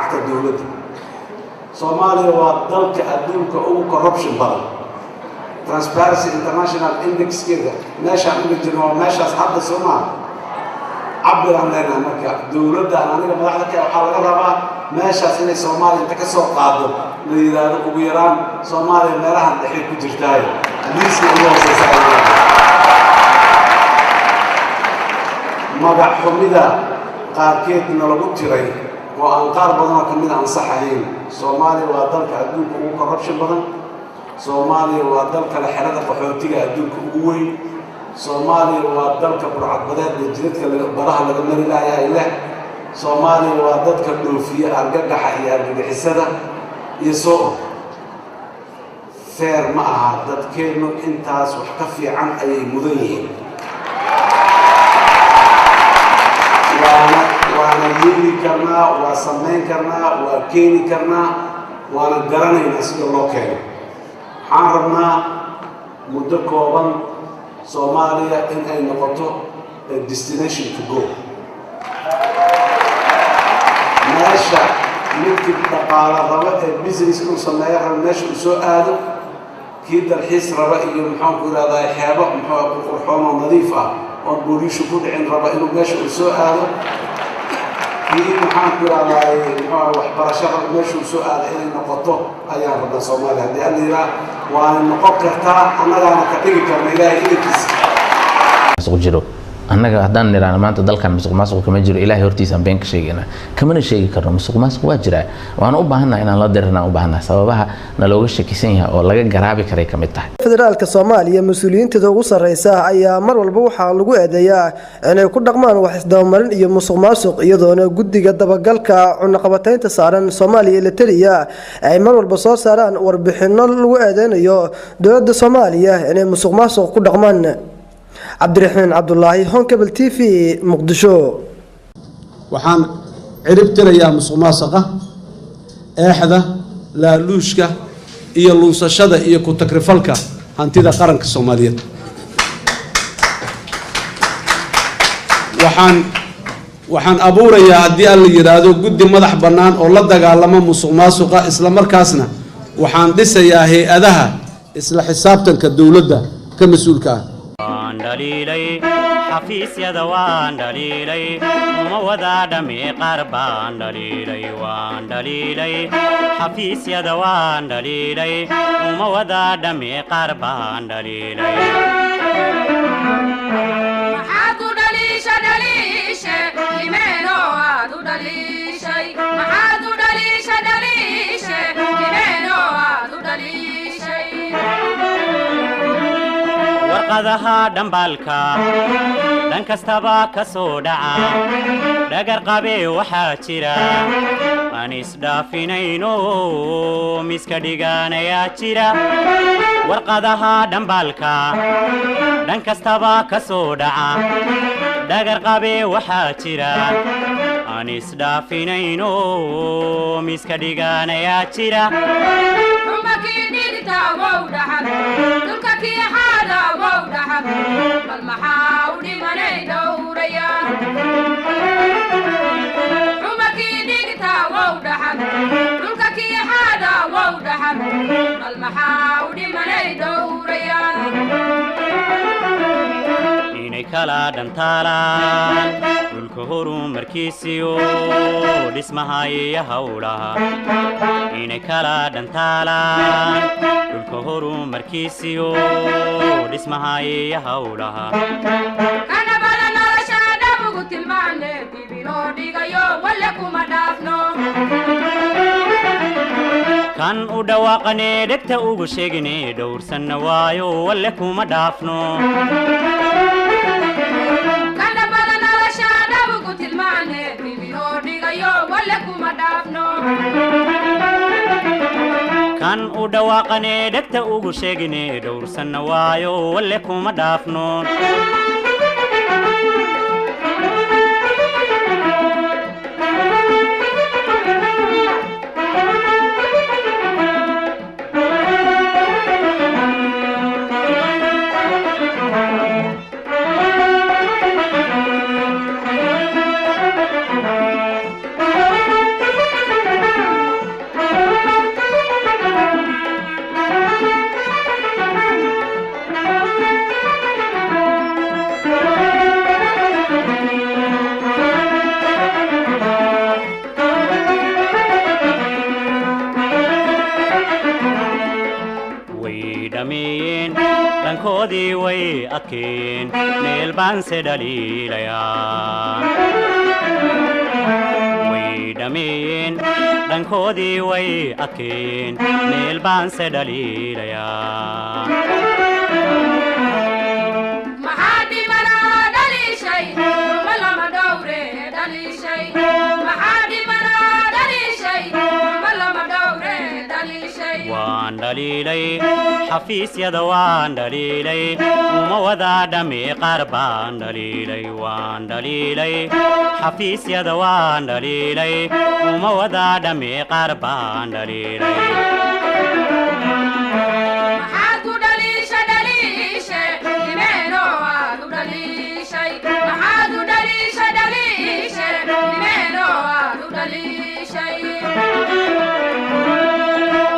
الدولة Somalia waa dalka adduunka ugu corruption badan Transparency International Index kida meeshaan ugu jirno meeshaas hadda Soomaaliya cabir aan leenahay marka dawladda aniga madaxda ka waxa laga rabaa meeshaas inay Soomaaliya inta ka soo qaado la yiraahdo ugu yaraan Soomaaliya meelahan dhexe ku jirtay liiska loo soo saaray magac xumida qaarkeedna lagu tiray وأنقار بدنا كمية عن صحيين Soomaaliya waa dalka adduunka ugu corruption badan Soomaaliya waa dalka la xirada qaxootiga adduunka ugu weyn Soomaaliya waa dalka burcadbadeed jidadka baraha laga mari lahayaa ilaa Soomaaliya waa dadka dhoofiya argagaxa iyo argagixisada iyo soo fair ma aha dadkeenu intaas wax ka fiican ayay mudan yihiin وانا يلي كرنا وسمين كرنا وكيني كرنا وانا قرانينا سيد الله كيني حاربنا مدكوبا Soomaaliya in ay noqoto a destination to go meesha midkii dhaqaale raba ee business ku sameeya meesha u soo aado kii dalxiis raba iyo maxaan ku raadaya xeebo maxaa qurxoon oo nadiif ah oo booliisku ku dhicin raba inuu meesha u soo aado maxaan ku raadayay waxbarashada meesha u soo aado inay noqoto ayaan rabaa Soomaaliya hadii aan yiraahdo waan noqon kartaa annagana ka dhigi karna ilaahay idinkiisa suuq jiro annaga haddaan niraan maanta dalkan musuq kama jiro ilaahay hortiisa been ka sheegayna kamana sheegi karno musuq waa jira waan u baahanahay inaan la dirnaa u baahanahay sababaha nalooga shakisan yahay oo laga garaabi karay kamid tahay federaalka Soomaaliya mas'uuliyiinta ugu sareysa ayaa mar walba waxa lagu eedeeyaa inay ku dhaqmaan wax isdabamarin iyo musuq iyadoona guddiga dabagalka cunaqabataynta saaran Soomaaliya la taliya ay mar walba soo saaraan warbixino lagu eedeynayo dowladda Soomaaliya inay musuq ku dhaqmaan Abdirahman Abdullahi Honkabel TV Muqdisho waxaan cirib tirayaa musuqmaasuqa eexda laaluushka iyo lunsashada iyo ku takrifalka hantida qaranka Soomaaliyeed waxaan abuurayaa haddii aan la yiraahdo guddi madax bannaan oo la dagaalama musuqmaasuqa isla markaasna waxaan dhisayaa hay'adaha isla xisaabtanka dawladda ka mas'uulka ah دليلي حفيس يا دوان دليلي وموضع دمي قربان دليلي وان دليلي حفيس يا دوان دليلي وموضع دمي قربان دليلي محادو دليشة دليشة إيمانو عادو دليشة محادو دليشة دليشة إيمانو عادو دليشة warqadaha dhambalka dhan kastaba ka soo dhaca dhagar qabe waxa jira aan isdhaafinayno miska dhiganaya jira warqadaha dhambalka dhan kastaba ka soo dhaca dhagar qabe waxa jira aan isdhaafinayno miska dhiganaya jira المحاولي مني دوريا عمكي ديكتا وودحن دولكي حادا وودحن المحاولي مني دوريا إني كلا دنتالان دولك هورو مركيسيو دسمها يهولها إني كلا دنتالان دولك هورو مركيسيو دسمها يهولها أنا بلنا رشاد بقول المعنى بيبينو ديغيو ولكم دافنو كان ودواقني دكتا ugu sheegine dhowrsan waayo walla kuma dhaafno kana badana rashada ugu tilmaane bibino dhigayo walla kuma dhaafno kan u dhawaaqane degta ugu sheegine dhowrsan waayo walla kuma dhaafno dhankoodii way adkeen meel baan se dhaliilayaa way dhammeeyeen dhankoodii way adkeen meel baan se dhaliilayaa waan dhaliilay xafiisyada waan dhaliilay uma wadaa dhammee qaar baan dhaliilay waan dhaliilay xafiisyada waan dhaliilay uma wadaa dhammee qaar baan dhaliilay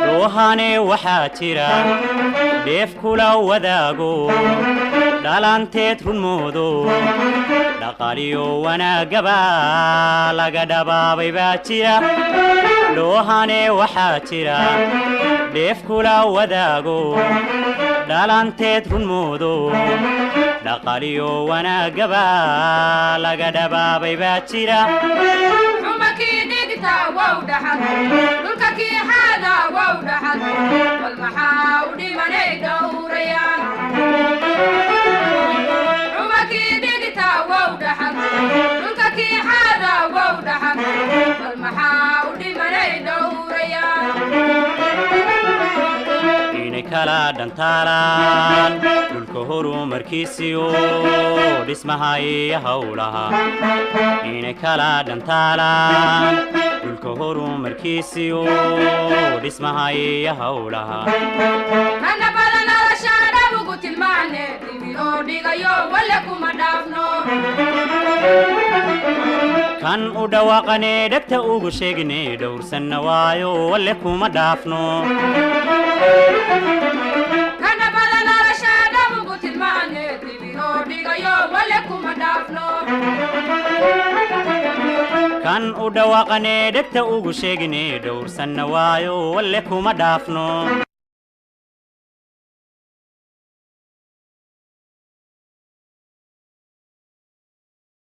ruuhane waxaa jira dheef kula wadaago dhalanteed runmoodo dhaqaaliyo wanaagaba laga dhabaabay baa jira ruuhane waxaa jira dheef kula wadaago dhalanteed runmoodo dhaqaaliyo wanaagaba laga dhabaabay baa jira wow dhaxad dhulka kii xaada wow dhaxad wal maxaa u dhimanay dhowrayaan umakii dhigta wow dhaxad dhulka kii xaada wow dhaxad wal maxaa u dhimanay dhowrayaan inay kala dhantaalaan dhulka horumarkiisiyo dhismaha iyo howlaha inay kala dhantaalaan dhulka horumarkiisiyo dhismaha iyo howlaha kana badan noloshaada ugu tilmaane dhibiloo dhigayo walla kuma dhaafno kan u dhawaaqane dhegta ugu sheegne dhowrsanna waayo walle kuma dhaafno kana badan noloshaada ugu tilmaane dhibiloo dhigayo walle kuma dhaafno kan u dhawaaqane dhegta ugu sheegne dhowrsanna waayo walle kuma dhaafno